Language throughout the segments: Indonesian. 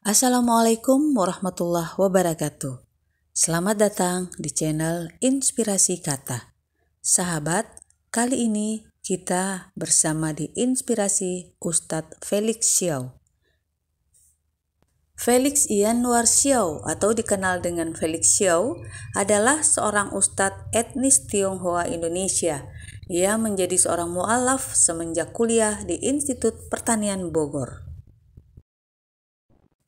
Assalamualaikum warahmatullahi wabarakatuh. Selamat datang di channel Inspirasi Kata. Sahabat, kali ini kita bersama di Inspirasi Ustadz Felix Xiao. Felix Yanuar Xiao atau dikenal dengan Felix Xiao adalah seorang ustadz etnis Tionghoa Indonesia. Ia menjadi seorang mu'alaf semenjak kuliah di Institut Pertanian Bogor.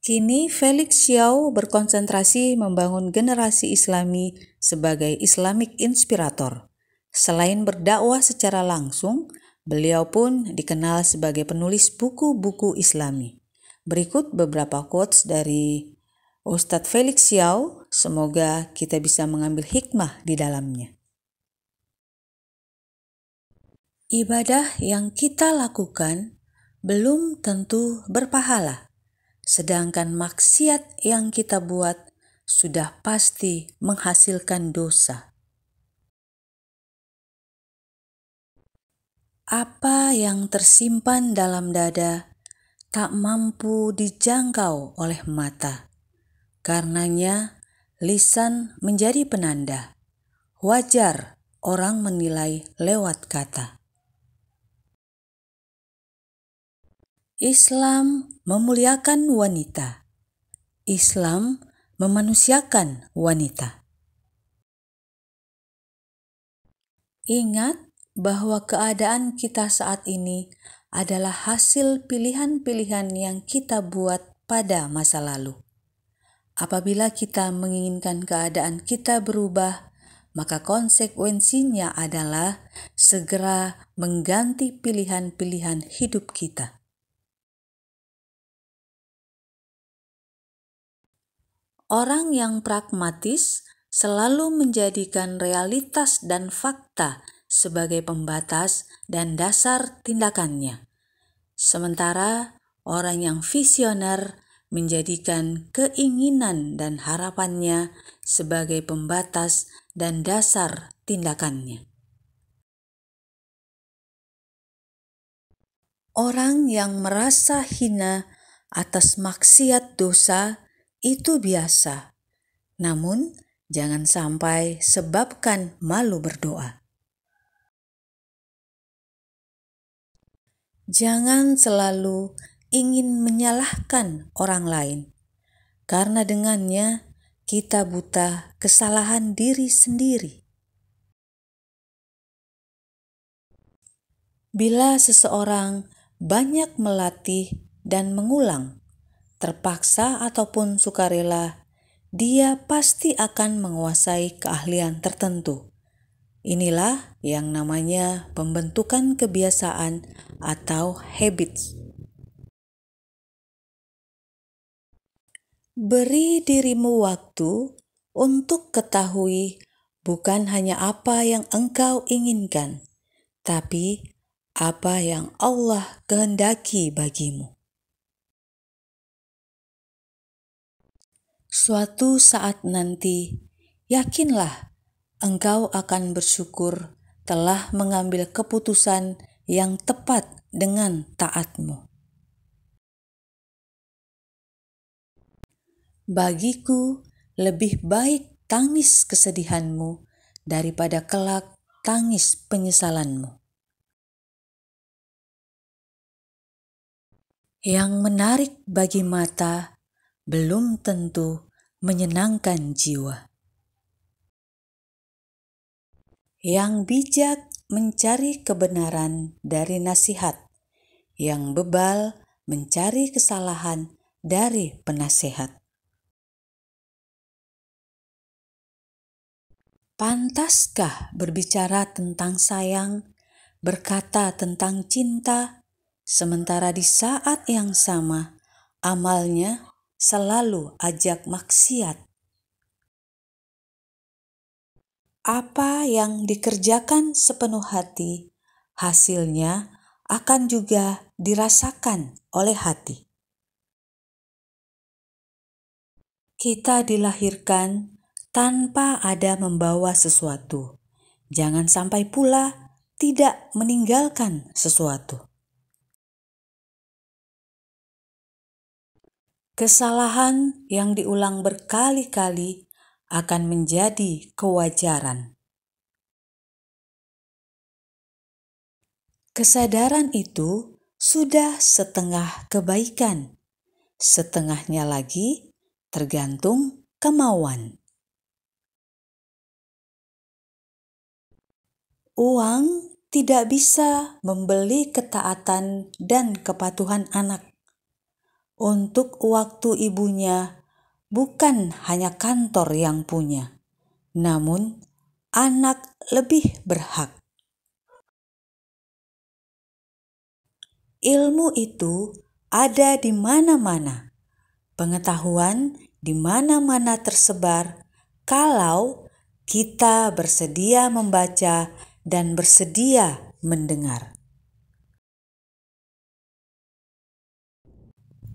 Kini Felix Xiao berkonsentrasi membangun generasi Islami sebagai Islamic Inspirator. Selain berdakwah secara langsung, beliau pun dikenal sebagai penulis buku-buku Islami. Berikut beberapa quotes dari Ustadz Felix Xiao, semoga kita bisa mengambil hikmah di dalamnya. Ibadah yang kita lakukan belum tentu berpahala. Sedangkan maksiat yang kita buat sudah pasti menghasilkan dosa. Apa yang tersimpan dalam dada tak mampu dijangkau oleh mata. Karenanya, lisan menjadi penanda. Wajar orang menilai lewat kata. Islam memuliakan wanita. Islam memanusiakan wanita. Ingat bahwa keadaan kita saat ini adalah hasil pilihan-pilihan yang kita buat pada masa lalu. Apabila kita menginginkan keadaan kita berubah, maka konsekuensinya adalah segera mengganti pilihan-pilihan hidup kita. Orang yang pragmatis selalu menjadikan realitas dan fakta sebagai pembatas dan dasar tindakannya. Sementara orang yang visioner menjadikan keinginan dan harapannya sebagai pembatas dan dasar tindakannya. Orang yang merasa hina atas maksiat dosa itu biasa, namun jangan sampai sebabkan malu berdoa. Jangan selalu ingin menyalahkan orang lain, karena dengannya kita buta kesalahan diri sendiri. Bila seseorang banyak melatih dan mengulang, terpaksa ataupun sukarela, dia pasti akan menguasai keahlian tertentu. Inilah yang namanya pembentukan kebiasaan atau habits. Beri dirimu waktu untuk ketahui bukan hanya apa yang engkau inginkan, tapi apa yang Allah kehendaki bagimu. Suatu saat nanti, yakinlah engkau akan bersyukur telah mengambil keputusan yang tepat dengan taatmu. Bagiku, lebih baik tangis kesedihanmu daripada kelak tangis penyesalanmu. Yang menarik bagi mata belum tentu menyenangkan jiwa. Yang bijak mencari kebenaran dari nasihat, yang bebal mencari kesalahan dari penasehat. Pantaskah berbicara tentang sayang, berkata tentang cinta, sementara di saat yang sama amalnya selalu ajak maksiat? Apa yang dikerjakan sepenuh hati, hasilnya akan juga dirasakan oleh hati. Kita dilahirkan tanpa ada membawa sesuatu. Jangan sampai pula tidak meninggalkan sesuatu. Kesalahan yang diulang berkali-kali akan menjadi kewajaran. Kesadaran itu sudah setengah kebaikan, setengahnya lagi tergantung kemauan. Uang tidak bisa membeli ketaatan dan kepatuhan anak. Untuk waktu ibunya, bukan hanya kantor yang punya, namun anak lebih berhak. Ilmu itu ada di mana-mana. Pengetahuan di mana-mana tersebar kalau kita bersedia membaca dan bersedia mendengar.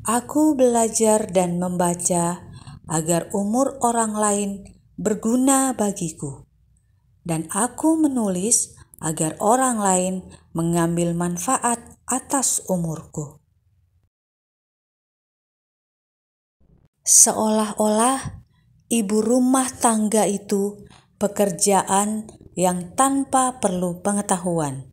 Aku belajar dan membaca agar umur orang lain berguna bagiku, dan aku menulis agar orang lain mengambil manfaat atas umurku. Seolah-olah ibu rumah tangga itu pekerjaan yang tanpa perlu pengetahuan.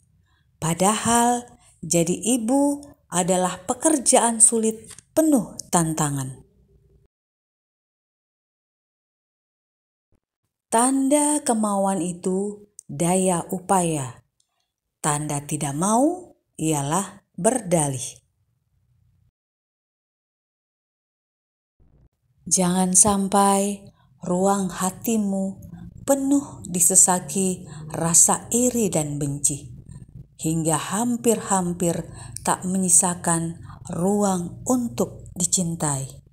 Padahal jadi ibu adalah pekerjaan sulit penuh tantangan. Tanda kemauan itu daya upaya. Tanda tidak mau ialah berdalih. Jangan sampai ruang hatimu penuh disesaki rasa iri dan benci, hingga hampir-hampir tak menyisakan ruang untuk dicintai.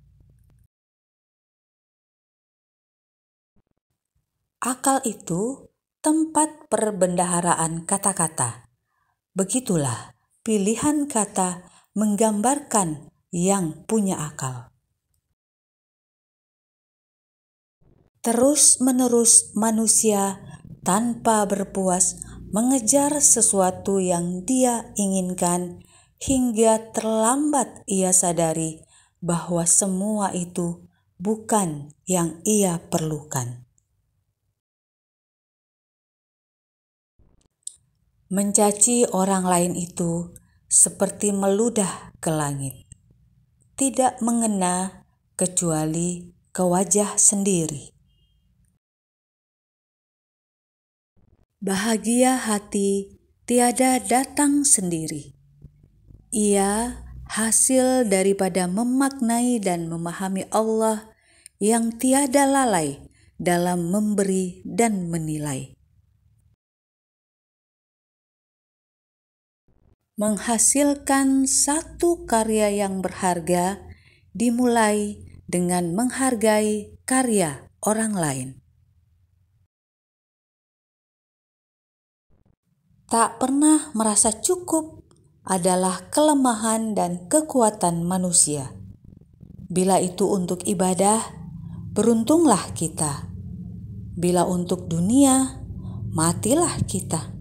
Akal itu tempat perbendaharaan kata-kata. Begitulah pilihan kata menggambarkan yang punya akal. Terus-menerus manusia tanpa berpuas mengejar sesuatu yang dia inginkan hingga terlambat ia sadari bahwa semua itu bukan yang ia perlukan. Mencaci orang lain itu seperti meludah ke langit, tidak mengena kecuali ke wajah sendiri. Bahagia hati tiada datang sendiri. Ia hasil daripada memaknai dan memahami Allah yang tiada lalai dalam memberi dan menilai. Menghasilkan satu karya yang berharga dimulai dengan menghargai karya orang lain. Tak pernah merasa cukup adalah kelemahan dan kekuatan manusia. Bila itu untuk ibadah, beruntunglah kita. Bila untuk dunia, matilah kita.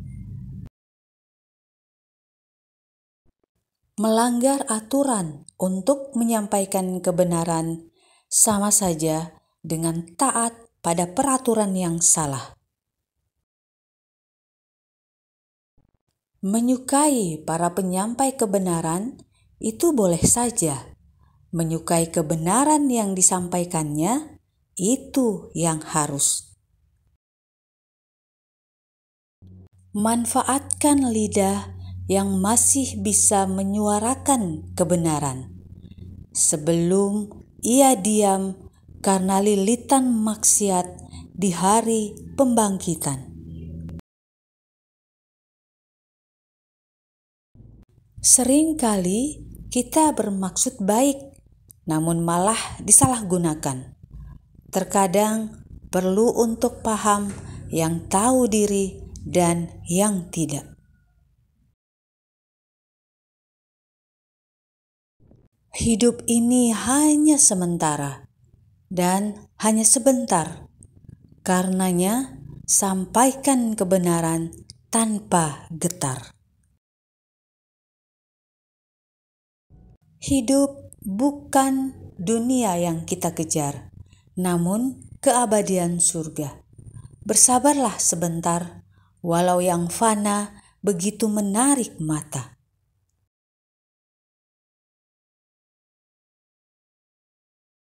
Melanggar aturan untuk menyampaikan kebenaran sama saja dengan taat pada peraturan yang salah. Menyukai para penyampai kebenaran itu boleh saja. Menyukai kebenaran yang disampaikannya itu yang harus. Manfaatkan lidah yang masih bisa menyuarakan kebenaran sebelum ia diam karena lilitan maksiat di hari pembangkitan. Seringkali kita bermaksud baik, namun malah disalahgunakan. Terkadang perlu untuk paham yang tahu diri dan yang tidak. Hidup ini hanya sementara dan hanya sebentar. Karenanya, sampaikan kebenaran tanpa getar. Hidup bukan dunia yang kita kejar, namun keabadian surga. Bersabarlah sebentar, walau yang fana begitu menarik mata.